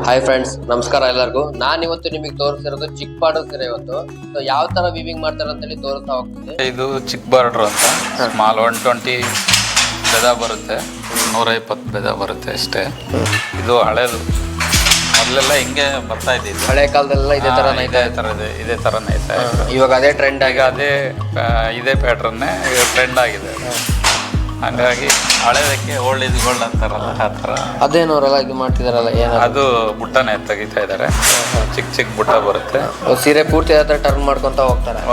Hi friends, ನಮಸ್ಕಾರ ಎಲ್ಲರಿಗೂ. ನಾನು ಇವತ್ತು ನಿಮಗೆ ತೋರಿಸಿರೋದು ಚಿಕ್ಕ ಬಾರ್ಡರ್ ಸೀರೆ. ಇವತ್ತು ಯಾವ ತರ ವಿವಿಂಗ್ ಮಾಡ್ತಾರೆ ಅಂತ ಹೇಳಿ ತೋರಿಸ್ತಾ ಹೋಗ್ತೀನಿ. ಇದು ಚಿಕ್ಕ ಬಾರ್ಡರ್ ಅಂತ ಸ್ಮಾಲ್ 120 ಬೆದ ಬರುತ್ತೆ, 120 ಬೆದ ಬರುತ್ತೆ ಅಷ್ಟೇ. ಇದು ಹಳೇದು, ಮೊದಲೆಲ್ಲ ಹಿಂಗೆ ಬರ್ತಾ ಇದ್ದಿದ್ದು. ಹಳೆ ಕಾಲದಲ್ಲೆಲ್ಲ ಇದೇ ತರ ಇದೇ ತರ ನೈತಾ ಇವಾಗ ಅದೇ ಟ್ರೆಂಡ್ ಆಗಿ ಇದೇ ಪ್ಯಾಟ್ರನ್ನೇ ಟ್ರೆಂಡ್ ಆಗಿದೆ. ಹಾಗಾಗಿ ಹಳೇದಕ್ಕೆ ಓಲ್ಡ್ ಇಸ್ ಗೋಲ್ಡ್ ಅಂತಾರಲ್ಲ ಆ ಥರ. ಅದೇನವರೆಲ್ಲ ಇದು ಮಾಡ್ತಿದಾರಲ್ಲ, ಏನು ಅದು ಬುಟ್ಟನೇ ತೆಗಿತಾ ಇದ್ದಾರೆ. ಚಿಕ್ಕ ಚಿಕ್ಕ ಬುಟ್ಟ ಬರುತ್ತೆ. ಸೀರೆ ಪೂರ್ತಿ ಆ ಥರ ಟರ್ನ್ ಮಾಡ್ಕೊತ ಹೋಗ್ತಾರೆ.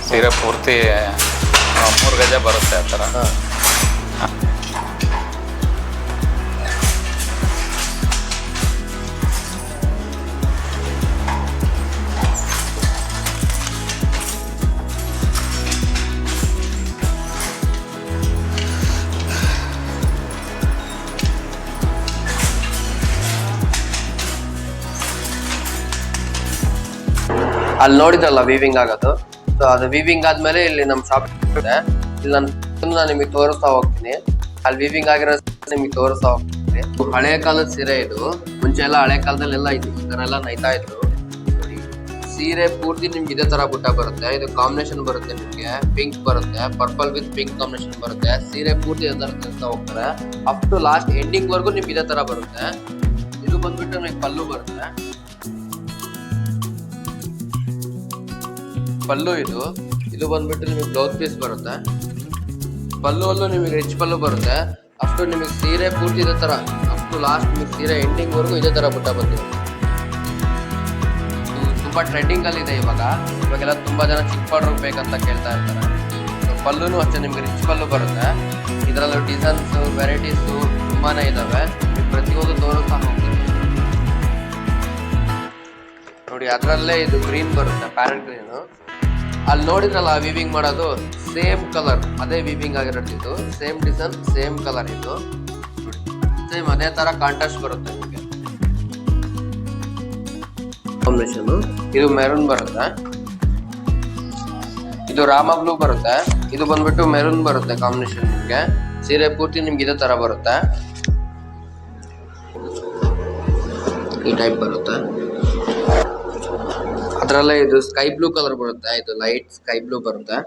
ಸೀರೆ ಪೂರ್ತಿ 3 ಗಜ ಬರುತ್ತೆ ಆ ಥರ. ಅಲ್ಲಿ ನೋಡಿದ್ರಲ್ಲ ವಿವಿಂಗ್ ಆಗೋದು. ಸೊ ಅದು ವಿವಿಂಗ್ ಆದ್ಮೇಲೆ ಇಲ್ಲಿ ನಮ್ಮ ಶಾಪ್ ಇದೆ. ಇಲ್ಲಿ ನಾನು ನಿಮಗೆ ತೋರಿಸ್ತಾ ಹೋಗ್ತೀನಿ. ಅಲ್ಲಿ ವಿವಿಂಗ್ ಆಗಿರೋ ನಿಮಗೆ ತೋರಿಸ್ತಾ ಹೋಗ್ತೀನಿ. ಹಳೆ ಕಾಲದ ಸೀರೆ ಇದು. ಮುಂಚೆ ಎಲ್ಲ ಹಳೆ ಕಾಲದಲ್ಲೆಲ್ಲ ಇದು ಈ ತರ ಎಲ್ಲ ನೈತಾ ಇದ್ರು. ಸೀರೆ ಪೂರ್ತಿ ನಿಮ್ಗೆ ಇದೇ ತರ ಬುಟ್ಟ ಬರುತ್ತೆ. ಇದು ಕಾಂಬಿನೇಷನ್ ಬರುತ್ತೆ, ನಿಮ್ಗೆ ಪಿಂಕ್ ಬರುತ್ತೆ, ಪರ್ಪಲ್ ವಿತ್ ಪಿಂಕ್ ಕಾಂಬಿನೇಷನ್ ಬರುತ್ತೆ. ಸೀರೆ ಪೂರ್ತಿ ಇದೇ ತರ ತೋರಿಸ್ತಾ ಹೋಗ್ತಾರೆ. ಅಪ್ ಟು ಲಾಸ್ಟ್ ಎಂಡಿಂಗ್ ವರ್ಗು ನಿಮ್ಗೆ ಇದೇ ತರ ಬರುತ್ತೆ. ಇದು ಬಂದ್ಬಿಟ್ಟು ನಿಮಗೆ ಪಲ್ಲು ಬರುತ್ತೆ. ಪಲ್ಲು ಇದು ಬಂದ್ಬಿಟ್ಟು ನಿಮಗೆ ಬ್ಲೌಸ್ ಪೀಸ್ ಬರುತ್ತೆ. ಪಲ್ಲುವಲ್ಲೂ ನಿಮಗೆ ರಿಚ್ ಪಲ್ಲು ಬರುತ್ತೆ. ಅಷ್ಟು ನಿಮಗೆ ಸೀರೆ ಪೂರ್ತಿ ಇದೇ ತರ ಅಪ್ ಟು ಲಾಸ್ಟ್ ನಿಮಗೆ ಸೀರೆ ಎಂಡಿಂಗ್ ವರ್ಗು ಇದೇ ತರ ಬುಟ್ಟ ಬಂದಿದೆ. ಇದು ತುಂಬಾ ಟ್ರೆಂಡಿಂಗ್ ಅಲ್ಲಿ ಇದೆ ಇವಾಗೆಲ್ಲ ತುಂಬಾ ಜನ ಚಿಕ್ಕ ಬಾರ್ಡರ್ ಬೇಕಂತ ಕೇಳ್ತಾ ಇರ್ತಾರೆ. ಪಲ್ಲುನು ಅಷ್ಟೇ ನಿಮ್ಗೆ ರಿಚ್ ಪಲ್ಲು ಬರುತ್ತೆ. ಇದರಲ್ಲೂ ಡಿಸೈನ್ಸ್ ವೆರೈಟೀಸ್ ತುಂಬಾನೇ ಇದಾವೆ. ಪ್ರತಿಯೊಂದು ತೋರಿಸ್ತಾ ಹೋಗ್ತೀನಿ ನೋಡಿ. ಅದರಲ್ಲೇ ಇದು ಗ್ರೀನ್ ಬರುತ್ತೆ, ಪ್ಯಾರೆಟ್ ಗ್ರೀನ್. ಅಲ್ಲಿ ನೋಡಿದ್ರಲ್ಲ ವಿವಿಂಗ್ ಮಾಡೋದು, ಸೇಮ್ ಕಲರ್ ಅದೇ ವಿವಿಂಗ್ ಆಗಿರೋದು. Same design same colour. ಇದು ಸೇಮ್ ಅದೇ ತರ ಕಾಂಟ್ರಾಸ್ಟ್ ಬರುತ್ತೆ ನಿಮಗೆ. ಕಾಂಬಿನೇಷನ್ ಇದು ಮೆರೂನ್ ಬರುತ್ತೆ, ಇದು ರಾಮ ಬ್ಲೂ ಬರುತ್ತೆ. ಇದು ಬಂದ್ಬಿಟ್ಟು ಮೆರೂನ್ ಬರುತ್ತೆ ಕಾಂಬಿನೇಷನ್. ನಿಮಗೆ ಸೀರೆ ಪೂರ್ತಿ ನಿಮ್ಗೆ ಇದೇ ತರ ಬರುತ್ತೆ. ಈ ಟೈಪ್ ಬರುತ್ತೆ. ಅದರಲ್ಲೇ ಇದು ಸ್ಕೈ ಬ್ಲೂ ಕಲರ್ ಬರುತ್ತೆ. ಇದು ಲೈಟ್ ಸ್ಕೈ ಬ್ಲೂ ಬರುತ್ತೆ.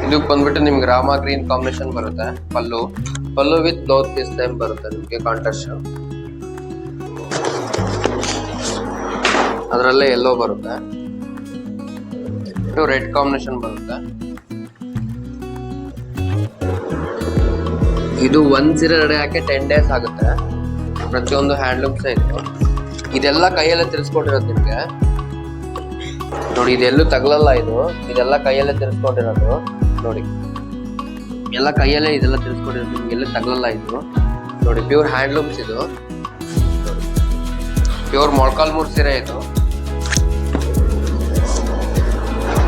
ಇದಕ್ಕೆ ಬಂದ್ಬಿಟ್ಟು ನಿಮ್ಗೆ ರಾಮ ಗ್ರೀನ್ ಕಾಂಬಿನೇಷನ್ ಬರುತ್ತೆ. ಪಲ್ಲು ವಿತ್ ಬ್ಲೌಸ್ ಪೀಸ್ ಟೈಮ್ ಬರುತ್ತೆ ನಿಮ್ಗೆ ಕಾಂಟ್ರಾಸ್ಟ್. ಅದರಲ್ಲೇ ಯೆಲ್ಲೋ ಬರುತ್ತೆ. ಇದು ರೆಡ್ ಕಾಂಬಿನೇಷನ್ ಬರುತ್ತೆ. ಇದು ಒಂದ್ ಸೀರೆ ರೆಡಿ ಹಾಕಿ 10 ಡೇಸ್ ಆಗುತ್ತೆ. ಪ್ರತಿಯೊಂದು ಹ್ಯಾಂಡ್ಲೂಮ್ಸ್ ಇತ್ತು. ಇದೆಲ್ಲ ಕೈಯಲ್ಲೇ ತಿರ್ಸ್ಕೊಂಡಿರೋದು ನಿಮ್ಗೆ ನೋಡಿ. ಇದೆಲ್ಲೂ ತಗಲಲ್ಲ. ಇದೆಲ್ಲ ಕೈಯಲ್ಲೇ ತಿರ್ಸ್ಕೊಂಡಿರೋದು ನೋಡಿ. ಎಲ್ಲ ಕೈಯಲ್ಲೇ ಇದೆಲ್ಲ ತಿರ್ಸ್ಕೊಂಡಿರೋದು, ನಿಮ್ಗೆ ಎಲ್ಲೂ ತಗಲಲ್ಲ. ಇದು ನೋಡಿ ಪ್ಯೂರ್ ಹ್ಯಾಂಡ್ಲೂಮ್ಸ್. ಇದು ಪ್ಯೂರ್ ಮೊಳಕಾಲ್ಮೂರು ಸೀರೆ. ಇದು